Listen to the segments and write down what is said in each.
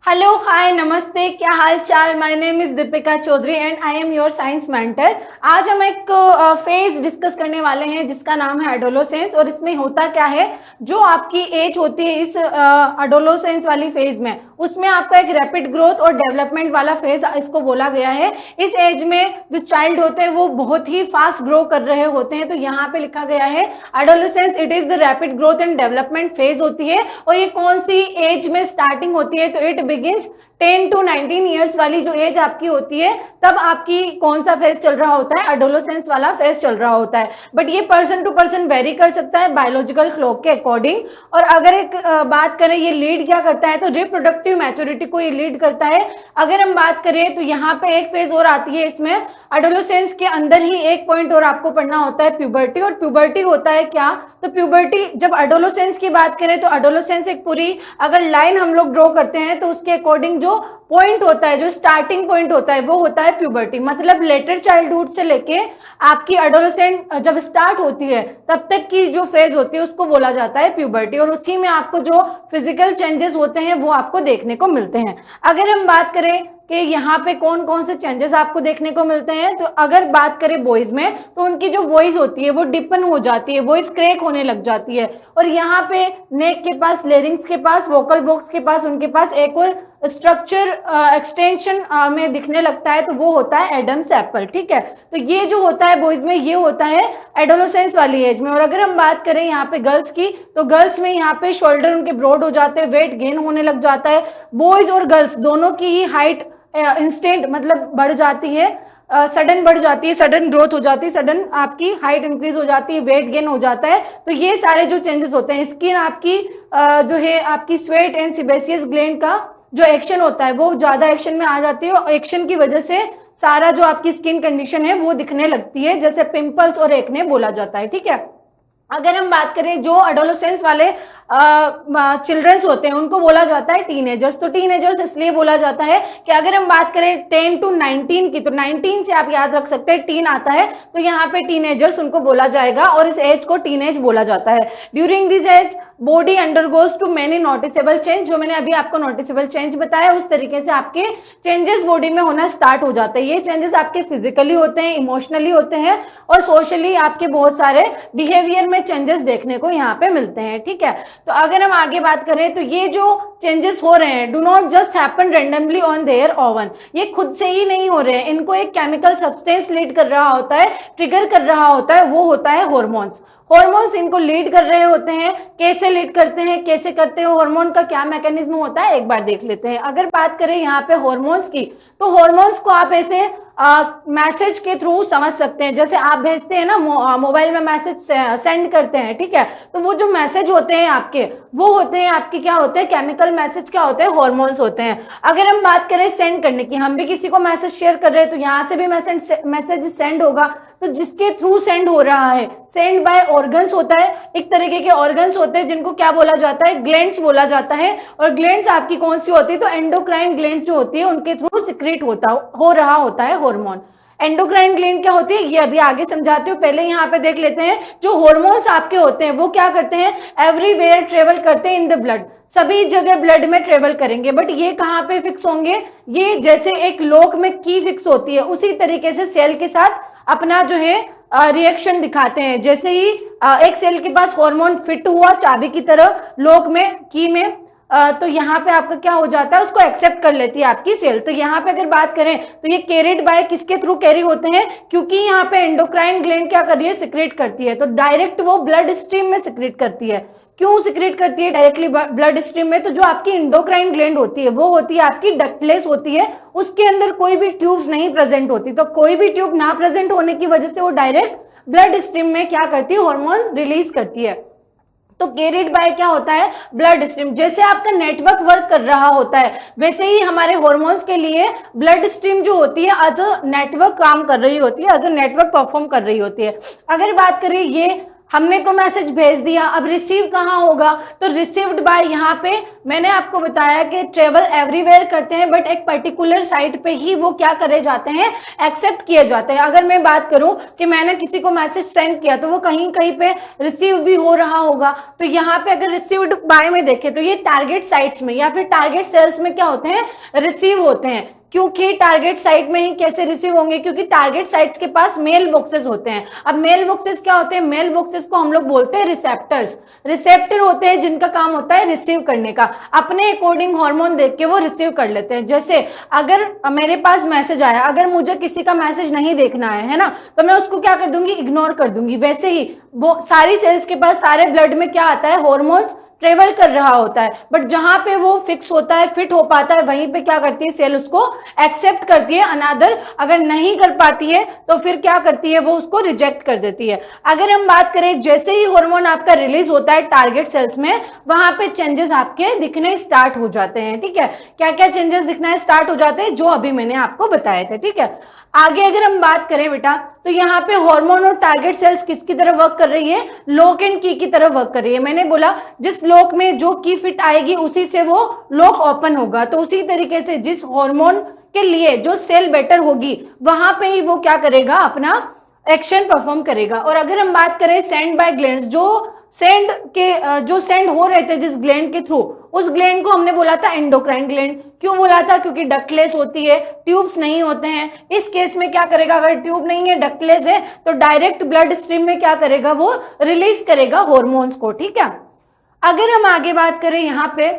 Hello hi नमस्ते, क्या हाल चाल। My name is Deepika Chaudhary and I am your science mentor. आज हम एक फेज डिस्कस करने वाले हैं जिसका नाम है एडोलोसेंस। और इसमें होता क्या है, जो आपकी एज होती है इस एडोलोसेंस वाली फेज में, उसमें आपका एक रैपिड ग्रोथ और डेवलपमेंट वाला फेज इसको बोला गया है। इस एज में जो चाइल्ड होते हैं वो बहुत ही फास्ट ग्रो कर रहे होते हैं। तो यहाँ पे लिखा गया है adolescence it is the rapid growth and development phase होती है। और ये कौन सी एज में स्टार्टिंग होती है, तो इट बिगिंस 10 to 19 ईयर्स वाली जो एज आपकी होती है, तब आपकी कौन सा फेज चल रहा होता है, एडोलोसेंस वाला फेज चल रहा होता है। बट ये पर्सन टू पर्सन वेरी कर सकता है बायोलॉजिकल क्लॉक के अकॉर्डिंग। और अगर एक बात करें ये लीड क्या करता है, तो रिप्रोडक्टिव मैच्योरिटी को ये लीड करता है। अगर हम बात करें तो यहाँ पे एक फेज और आती है इसमें, एडोलोसेंस के अंदर ही एक पॉइंट और आपको पढ़ना होता है, प्यूबर्टी। और प्यूबर्टी होता है क्या, तो प्यूबर्टी जब एडोलोसेंस की बात करें तो एडोलोसेंस एक पूरी अगर लाइन हम लोग ड्रॉ करते हैं तो उसके अकॉर्डिंग जो पॉइंट होता है, जो स्टार्टिंग पॉइंट होता है, वो होता है प्यूबर्टी। मतलब लेटर चाइल्डहुड से लेके आपकी एडोलेसेंट जब स्टार्ट होती है तब तक की जो फेज होती है उसको बोला जाता है प्यूबर्टी। और उसी में आपको जो फिजिकल चेंजेस होते हैं वो आपको देखने को मिलते हैं। अगर हम बात करें कि यहाँ पे कौन कौन से चेंजेस आपको देखने को मिलते हैं, तो अगर बात करें बॉयज में तो उनकी जो वॉइस होती है वो डिपन हो जाती है, वॉइस क्रैक होने लग जाती है। और यहाँ पे नेक के पास, लेरिंग्स के पास, वोकल बॉक्स के पास उनके पास एक और स्ट्रक्चर एक्सटेंशन में दिखने लगता है, तो वो होता है एडम्स एप्पल। ठीक है, तो ये जो होता है बॉयज में ये होता है एडोलोसेंस वाली एज में। और अगर हम बात करें यहाँ पे गर्ल्स की, तो गर्ल्स में यहाँ पे शोल्डर उनके ब्रॉड हो जाते हैं, वेट गेन होने लग जाता है। बॉयज और गर्ल्स दोनों की ही हाइट इंस्टेंट मतलब बढ़ जाती है, सडन बढ़ जाती है, सडन ग्रोथ हो जाती है, सडन आपकी हाइट इंक्रीज हो जाती है, वेट गेन हो जाता है। तो ये सारे जो चेंजेस होते हैं, स्किन आपकी जो है आपकी स्वेट एंड सिबेसियस ग्लैंड का जो एक्शन होता है वो ज्यादा एक्शन में आ जाती है। और एक्शन की वजह से सारा जो आपकी स्किन कंडीशन है वो दिखने लगती है, जैसे पिंपल्स और एक्ने बोला जाता है। ठीक है, अगर हम बात करें जो एडोलेसेंस वाले चिल्ड्रंस होते हैं उनको बोला जाता है टीनेजर्स। तो टीनेजर्स इसलिए बोला जाता है कि अगर हम बात करें 10 to 19 की, तो 19 से आप याद रख सकते हैं टीन आता है, तो यहाँ पे टीनेजर्स उनको बोला जाएगा और इस एज को टीनेज बोला जाता है। During this age body undergoes too many noticeable change, जो मैंने अभी आपको नोटिसेबल चेंज बताया उस तरीके से आपके चेंजेस बॉडी में होना स्टार्ट हो जाते हैं। ये चेंजेस आपके फिजिकली होते हैं, इमोशनली होते हैं और सोशली आपके बहुत सारे बिहेवियर में चेंजेस देखने को यहाँ पे मिलते हैं। ठीक है, तो अगर हम आगे बात करें तो ये जो चेंजेस हो रहे हैं do not just happen randomly on their own, ये खुद से ही नहीं हो रहे हैं, इनको एक केमिकल सब्सटेंस लीड कर रहा होता है, ट्रिगर कर रहा होता है, वो होता है हॉर्मोन्स। हॉर्मोन्स इनको लीड कर रहे होते हैं। कैसे लीड करते हैं, कैसे करते हैं, हार्मोन का क्या मैकेनिज्म होता है, एक बार देख लेते हैं। अगर बात करें यहाँ पे हॉर्मोन्स की, तो हॉर्मोन्स को आप ऐसे मैसेज के थ्रू समझ सकते हैं। जैसे आप भेजते हैं ना मोबाइल में मैसेज सेंड करते हैं, ठीक है, तो वो जो मैसेज होते हैं आपके, वो होते हैं आपके क्या होते हैं, केमिकल मैसेज क्या होते हैं, हॉर्मोन्स होते हैं। अगर हम बात करें सेंड करने की, हम भी किसी को मैसेज शेयर कर रहे हैं तो यहाँ से भी मैसेज सेंड होगा, तो जिसके थ्रू सेंड हो रहा है, सेंड बाय ऑर्गन्स होता है। एक तरीके के ऑर्गन्स होते हैं जिनको क्या बोला जाता है, ग्लैंड्स बोला जाता है। और ग्लैंड्स आपकी कौन सी होती है, तो एंडोक्राइन ग्लैंड्स जो होती है उनके थ्रू सिक्रेट हो रहा होता है हार्मोन। एंडोक्राइन ग्लैंड क्या होती है ये अभी आगे समझाती हूँ, पहले यहाँ पे देख लेते हैं। जो हार्मोन्स आपके होते हैं वो क्या करते हैं, एवरीवेयर ट्रेवल करते हैं इन द ब्लड, सभी जगह ब्लड में ट्रेवल करेंगे। बट ये कहाँ पे फिक्स होंगे, ये जैसे एक लॉक में की फिक्स होती है उसी तरीके से सेल के साथ अपना जो है रिएक्शन दिखाते हैं। जैसे ही एक सेल के पास हार्मोन फिट हुआ चाबी की तरह लॉक में, की में, तो यहाँ पे आपका क्या हो जाता है, उसको एक्सेप्ट कर लेती है आपकी सेल। तो यहाँ पे अगर बात करें तो ये कैरिड बाय किसके थ्रू कैरी होते हैं, क्योंकि यहाँ पे एंडोक्राइन ग्लैंड क्या कर रही है, सिक्रेट करती है। तो डायरेक्ट वो ब्लड स्ट्रीम में सिक्रेट करती है। क्यों सिक्रेट करती है डायरेक्टली ब्लड स्ट्रीम में, तो जो आपकी एंडोक्राइन ग्लैंड होती है वो होती है आपकी डक्टलेस होती है, उसके अंदर कोई भी ट्यूब्स नहीं प्रेजेंट होती। तो कोई भी ट्यूब ना प्रेजेंट होने की वजह से वो डायरेक्ट ब्लड स्ट्रीम में क्या करती है, हार्मोन रिलीज करती है। तो कैरिड बाय क्या होता है, ब्लड स्ट्रीम। जैसे आपका नेटवर्क वर्क कर रहा होता है वैसे ही हमारे हॉर्मोन्स के लिए ब्लड स्ट्रीम जो होती है एज अ नेटवर्क काम कर रही होती है, एज अ नेटवर्क परफॉर्म कर रही होती है। अगर बात करें ये हमने तो मैसेज भेज दिया, अब रिसीव कहाँ होगा, तो रिसीव्ड बाय यहाँ पे मैंने आपको बताया कि ट्रेवल एवरीवेयर करते हैं, बट एक पर्टिकुलर साइट पे ही वो क्या करे जाते हैं, एक्सेप्ट किए जाते हैं। अगर मैं बात करूं कि मैंने किसी को मैसेज सेंड किया तो वो कहीं कहीं पे रिसीव भी हो रहा होगा, तो यहाँ पे अगर रिसीव्ड बाय में देखें तो ये टारगेट साइट्स में या फिर टारगेट सेल्स में क्या होते हैं, रिसीव होते हैं। क्योंकि टारगेट साइट में ही कैसे रिसीव होंगे, क्योंकि टारगेट साइट्स के पास मेल बॉक्सेस होते हैं। अब मेल बॉक्सेस क्या होते हैं, मेल बॉक्सेस को हम लोग बोलते हैं रिसेप्टर्स। रिसेप्टर होते हैं जिनका काम होता है रिसीव करने का, अपने अकॉर्डिंग हार्मोन देख के वो रिसीव कर लेते हैं। जैसे अगर मेरे पास मैसेज आया, अगर मुझे किसी का मैसेज नहीं देखना है ना, तो मैं उसको क्या कर दूंगी, इग्नोर कर दूंगी। वैसे ही वो सारी सेल्स के पास, सारे ब्लड में क्या आता है, हार्मोन्स ट्रेवल कर रहा होता है, बट जहां पे वो फिक्स होता है, फिट हो पाता है, वहीं पे क्या करती है सेल, उसको एक्सेप्ट करती है। अनदर अगर नहीं कर पाती है तो फिर क्या करती है, वो उसको रिजेक्ट कर देती है। अगर हम बात करें, जैसे ही हार्मोन आपका रिलीज होता है टारगेट सेल्स में, वहां पे चेंजेस आपके दिखने स्टार्ट हो जाते हैं। ठीक है, क्या क्या चेंजेस दिखना स्टार्ट हो जाते हैं, जो अभी मैंने आपको बताए थे। ठीक है, आगे अगर हम बात करें बेटा, तो यहाँ पे हार्मोन और टारगेट सेल्स किसकी तरह वर्क कर रही है, लॉक एंड की तरह वर्क कर रही है। मैंने बोला जिस लॉक में जो की फिट आएगी उसी से वो लॉक ओपन होगा, तो उसी तरीके से जिस हार्मोन के लिए जो सेल बेटर होगी वहां पे ही वो क्या करेगा, अपना एक्शन परफॉर्म करेगा। और अगर हम बात करें सेंड बाय ग्लैंड्स, जो सेंड हो रहे थे जिस ग्लैंड के थ्रू, उस ग्लैंड को हमने बोला था एंडोक्राइन ग्लैंड। क्यों बोला था, क्योंकि डक्टलेस होती है, ट्यूब्स नहीं होते हैं। इस केस में क्या करेगा, अगर ट्यूब नहीं है, डक्टलेस है, तो डायरेक्ट ब्लड स्ट्रीम में क्या करेगा, वो रिलीज करेगा हॉर्मोन्स को। ठीक है, अगर हम आगे बात करें यहाँ पे,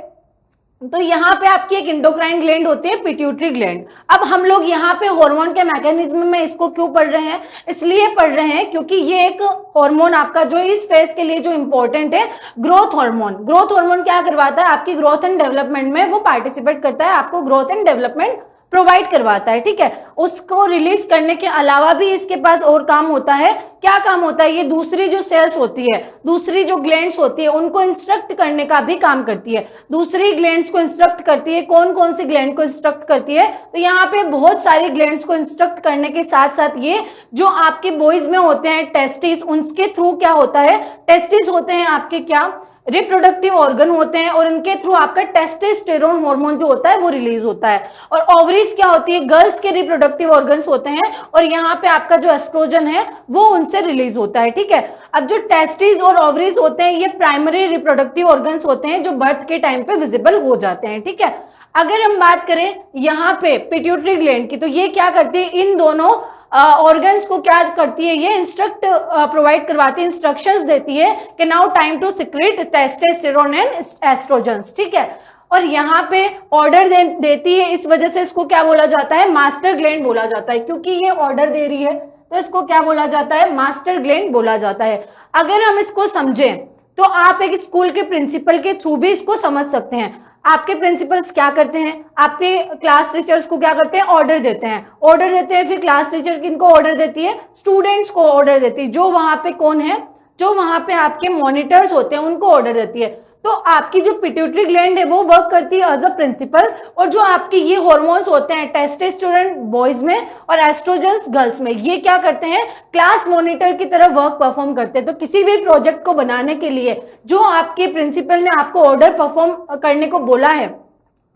तो यहाँ पे आपकी एक इंडोक्राइन ग्लैंड होती है, पिट्यूटरी ग्लैंड। अब हम लोग यहाँ पे हार्मोन के मैकेनिज्म में इसको क्यों पढ़ रहे हैं, इसलिए पढ़ रहे हैं क्योंकि ये एक हार्मोन आपका जो इस फेज के लिए जो इंपॉर्टेंट है, ग्रोथ हार्मोन। ग्रोथ हार्मोन क्या करवाता है, आपकी ग्रोथ एंड डेवलपमेंट में वो पार्टिसिपेट करता है, आपको ग्रोथ एंड डेवलपमेंट प्रोवाइड करवाता है। ठीक है, उसको रिलीज करने के अलावा भी इसके पास और काम होता है। क्या काम होता है, ये दूसरी जो सेल्स होती है, दूसरी जो ग्लैंड्स होती है, उनको इंस्ट्रक्ट करने का भी काम करती है। दूसरी ग्लैंड्स को इंस्ट्रक्ट करती है, कौन कौन सी ग्लैंड को इंस्ट्रक्ट करती है, तो यहाँ पे बहुत सारी ग्लैंड्स को इंस्ट्रक्ट करने के साथ साथ ये जो आपके बॉयज में होते हैं टेस्टिस, उनके थ्रू क्या होता है, टेस्टिस होते हैं आपके क्या, रिप्रोडक्टिव ऑर्गन होते हैं, और इनके थ्रू आपका टेस्टोस्टेरोन हार्मोन जो होता है वो रिलीज होता है। और ओवरीज क्या होती है, गर्ल्स के रिप्रोडक्टिव ऑर्गन्स होते हैं, और यहाँ पे आपका जो एस्ट्रोजन है वो उनसे रिलीज होता है। ठीक है, अब जो टेस्टिस और ओवरीज होते हैं, ये प्राइमरी रिप्रोडक्टिव ऑर्गन्स होते हैं जो बर्थ के टाइम पे विजिबल हो जाते हैं। ठीक है, अगर हम बात करें यहाँ पे पिट्यूटरी ग्लैंड की, तो ये क्या करती है, इन दोनों ऑर्गन्स को क्या करती है, ये इंस्ट्रक्ट प्रोवाइड करवाती है, इंस्ट्रक्शंस देती है कि now time to secrete testosterone and estrogens. ठीक है, और यहाँ पे ऑर्डर देती है, इस वजह से इसको क्या बोला जाता है, मास्टर ग्लैंड बोला जाता है। क्योंकि ये ऑर्डर दे रही है तो इसको क्या बोला जाता है, मास्टर ग्लैंड बोला जाता है। अगर हम इसको समझें तो आप एक स्कूल के प्रिंसिपल के थ्रू भी इसको समझ सकते हैं। आपके प्रिंसिपल्स क्या करते हैं, आपके क्लास टीचर्स को क्या करते हैं, ऑर्डर देते हैं, फिर क्लास टीचर किनको ऑर्डर देती है, स्टूडेंट्स को ऑर्डर देती है, जो वहां पे कौन है, जो वहां पे आपके मॉनिटर्स होते हैं उनको ऑर्डर देती है। तो आपकी जो पिट्यूटरी ग्लैंड है वो वर्क करती है एज अ प्रिंसिपल, और जो आपके ये हार्मोन्स होते हैं टेस्टोस्टेरोन बॉयज में और एस्ट्रोजन्स गर्ल्स में, ये क्या करते हैं, क्लास मॉनिटर की तरह वर्क परफॉर्म करते हैं। तो किसी भी प्रोजेक्ट को बनाने के लिए जो आपके प्रिंसिपल ने आपको ऑर्डर परफॉर्म करने को बोला है,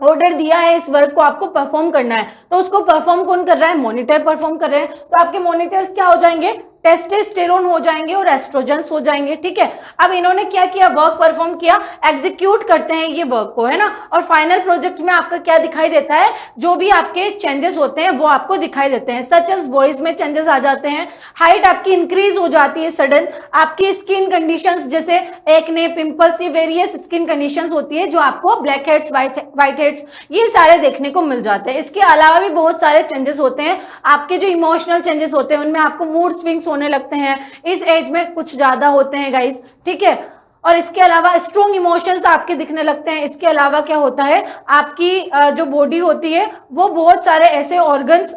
ऑर्डर दिया है, इस वर्क को आपको परफॉर्म करना है, तो उसको परफॉर्म कौन कर रहा है, मॉनिटर परफॉर्म कर रहे हैं। तो आपके मॉनिटर्स क्या हो जाएंगे, टेस्टोस्टेरोन हो जाएंगे और एस्ट्रोजन्स हो जाएंगे। ठीक है, अब इन्होंने क्या किया, वर्क परफॉर्म किया, एग्जीक्यूट करते हैं ये वर्क को, है ना। और फाइनल प्रोजेक्ट में आपका क्या दिखाई देता है, जो भी आपके चेंजेस होते हैं वो आपको दिखाई देते हैं। सच एज वॉइस में चेंजेस आ जाते हैं, हाइट आपकी इंक्रीज हो जाती है सडन, आपकी स्किन कंडीशंस जैसे एक्ने, पिंपल्स, ये वेरियस स्किन कंडीशंस होती है जो आपको ब्लैक हेड्स, व्हाइट हेड्स, ये सारे देखने को मिल जाते हैं। इसके अलावा भी बहुत सारे चेंजेस होते हैं, आपके जो इमोशनल चेंजेस होते हैं उनमें आपको मूड स्विंग्स होने लगते हैं, इस एज में कुछ ज्यादा होते हैं गाइज। ठीक है, और इसके अलावा स्ट्रॉन्ग इमोशंस आपके दिखने लगते हैं। इसके अलावा क्या होता है, आपकी जो बॉडी होती है वो बहुत सारे ऐसे ऑर्गन्स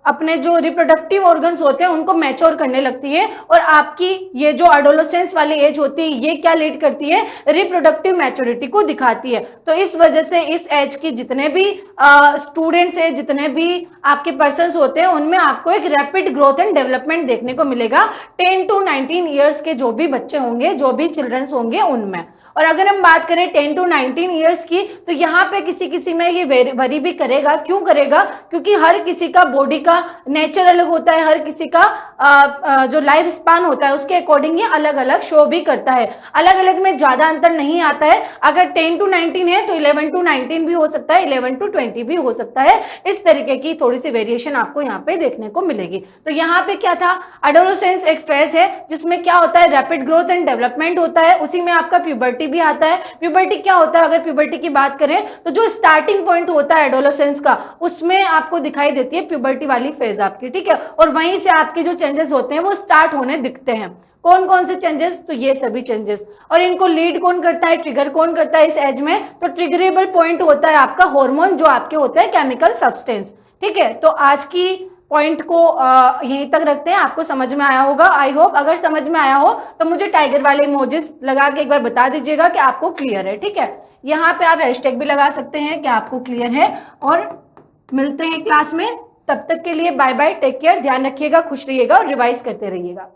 अपने जो रिप्रोडक्टिव ऑर्गन्स होते हैं उनको मैच्योर करने लगती है, और आपकी ये जो एडोलेसेंस वाली एज होती है ये क्या लीड करती है, रिप्रोडक्टिव मैच्योरिटी को दिखाती है। तो इस वजह से इस एज की जितने भी स्टूडेंट्स हैं, जितने भी आपके पर्सन्स होते हैं, उनमें आपको एक रैपिड ग्रोथ एंड डेवलपमेंट देखने को मिलेगा 10 to 19 ईयर्स के जो भी बच्चे होंगे, जो भी चिल्ड्रंस होंगे उनमें। और अगर हम बात करें 10 to 19 ईयर्स की, तो यहाँ पे किसी किसी में ये वरी भी करेगा। क्यों करेगा? क्योंकि हर किसी का बॉडी का नेचर अलग होता है, हर किसी का जो लाइफ स्पान होता है उसके अकॉर्डिंग ये अलग अलग शो भी करता है। अलग अलग में ज्यादा अंतर नहीं आता है। अगर 10 to 19 है तो 11 to 19 भी हो सकता है, 11 to 20 भी हो सकता है। इस तरीके की थोड़ी सी वेरिएशन आपको यहाँ पे देखने को मिलेगी। तो यहाँ पे क्या था, एडोलेसेंस एक फेज है जिसमें क्या होता है, रैपिड ग्रोथ एंड डेवलपमेंट होता है, उसी में आपका प्यूबर्टी भी आता है। प्यूबर्टी क्या होता है, अगर प्यूबर्टी की बात करें तो जो स्टार्टिंग पॉइंट होता है एडोलेसेंस का, उसमें आपको दिखाई देती है प्यूबर्टी वाली फेज आपकी, ठीक है। और वहीं से आपके जो चेंजेस होते हैं वो स्टार्ट होने दिखते हैं। कौन कौन से चेंजेस, तो ये सभी चेंजेस। और इनको लीड कौन करता है, ट्रिगर कौन करता है इस एज में, तो ट्रिगरेबल पॉइंट होता है आपका हार्मोन, जो आपके होते हैं केमिकल सब्सटेंस, ठीक है। तो आज की पॉइंट को यहीं तक रखते हैं। आपको समझ में आया होगा, आई होप। अगर समझ में आया हो तो मुझे टाइगर वाले इमोजीज लगा के एक बार बता दीजिएगा कि आपको क्लियर है, ठीक है। यहाँ पे आप हैशटैग भी लगा सकते हैं कि आपको क्लियर है। और मिलते हैं क्लास में, तब तक के लिए बाय बाय, टेक केयर, ध्यान रखिएगा, खुश रहिएगा और रिवाइज करते रहिएगा।